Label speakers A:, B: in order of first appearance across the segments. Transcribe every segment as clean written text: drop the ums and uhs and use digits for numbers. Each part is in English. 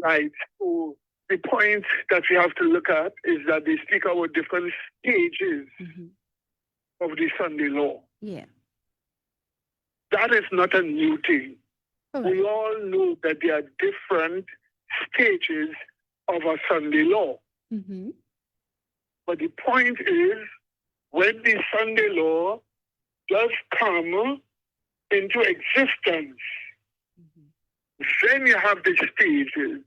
A: Right. So the point that we have to look at is that they speak about different stages of the Sunday law.
B: Yeah.
A: That is not a new thing.
B: Correct.
A: We all know that there are different stages of a Sunday law. But the point is, when the Sunday law does come into existence, then you have the stages.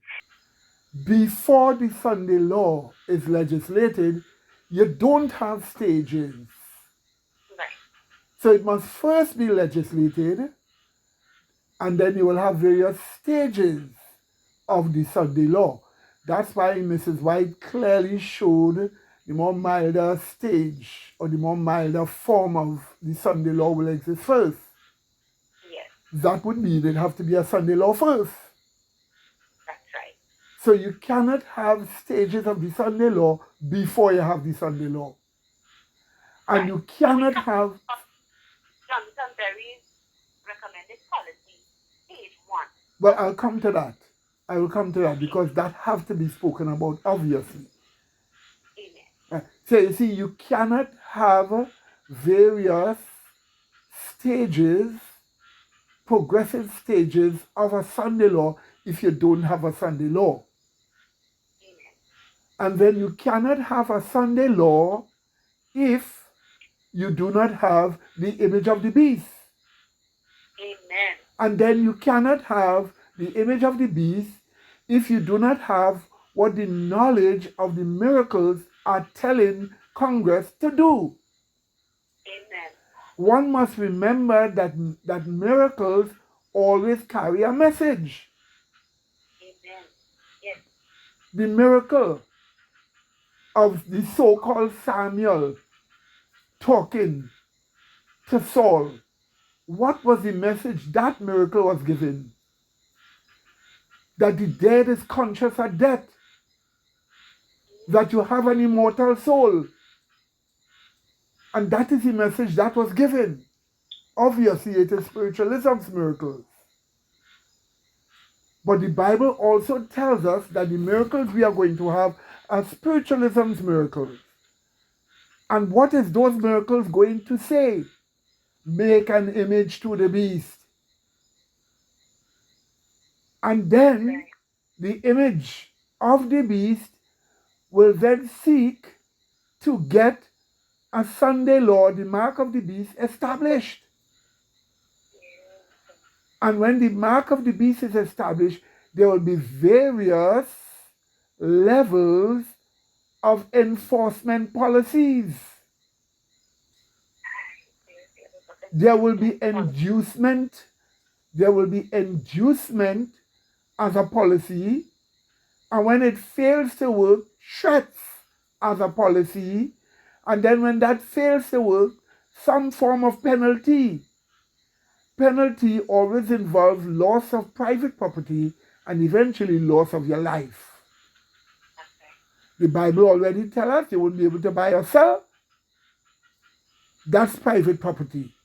A: Before the Sunday law is legislated, you don't have stages. So it must first be legislated, and then you will have various stages of the Sunday law. That's why Mrs. White clearly showed the more milder stage or the more milder form of the Sunday law will exist first.
C: Yes.
A: That would mean it'd have to be a Sunday law first.
C: That's right.
A: So you cannot have stages of the Sunday law before you have the Sunday law. And you cannot have...
C: Johnathan Berry's recommended policy, stage 1.
A: Well, I'll come to that. I will come to that because that has to be spoken about, obviously.
C: Amen.
A: So you see, you cannot have various stages, progressive stages of a Sunday law if you don't have a Sunday law.
C: Amen.
A: And then you cannot have a Sunday law if you do not have the image of the beast.
C: Amen.
A: And then you cannot have the image of the beast if you do not have what the knowledge of the miracles are telling Congress to do.
C: Amen.
A: One must remember that miracles always carry a message.
C: Amen. Yes.
A: The miracle of the so-called Samuel talking to Saul, what was the message that miracle was given? That the dead is conscious of death. That you have an immortal soul. And that is the message that was given. Obviously, it is spiritualism's miracles. But the Bible also tells us that the miracles we are going to have are spiritualism's miracles. And what is those miracles going to say? Make an image to the beast. And then the image of the beast will then seek to get a Sunday law, the mark of the beast, established. And when the mark of the beast is established, there will be various levels of enforcement policies. There will be inducement. There will be inducement as a policy. And when it fails to work, threats as a policy. And then when that fails to work, some form of penalty. Penalty always involves loss of private property and eventually loss of your life. The Bible already tells us you won't be able to buy or sell. That's private property.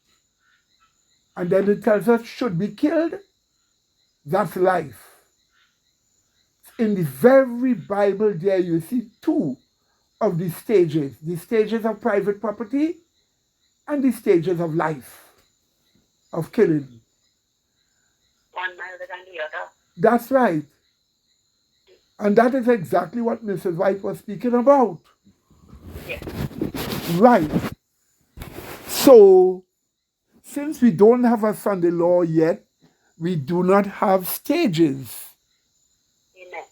A: And then it tells us should be killed. That's life. In the very Bible there you see two of the stages of private property and the stages of life, of killing.
C: One milder than the other.
A: That's right. And that is exactly what Mrs. White was speaking about.
C: Yes.
A: Right. So, since we don't have a Sunday law yet, we do not have stages.
C: Amen.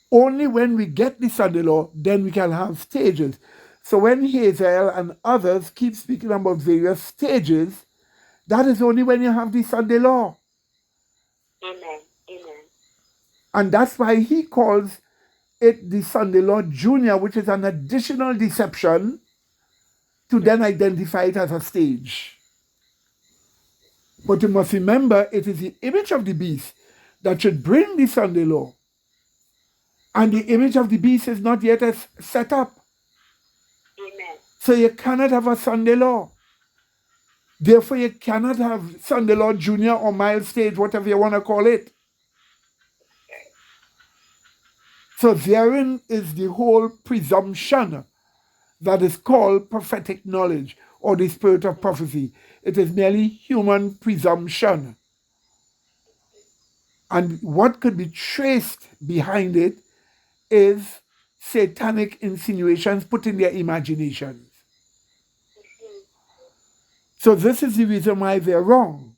A: Only when we get the Sunday law, then we can have stages. So when Hazel and others keep speaking about various stages, that is only when you have the Sunday law.
C: Amen. Amen.
A: And that's why he calls it the Sunday law junior, which is an additional deception to then identify it as a stage. But you must remember, it is the image of the beast that should bring the Sunday law. And the image of the beast is not yet set up.
C: Amen.
A: So you cannot have a Sunday law. Therefore, you cannot have Sunday law junior or mild stage, whatever you want to call it. So therein is the whole presumption that is called prophetic knowledge or the spirit of prophecy. It is merely human presumption. And what could be traced behind it is satanic insinuations put in their imaginations. So this is the reason why they're wrong.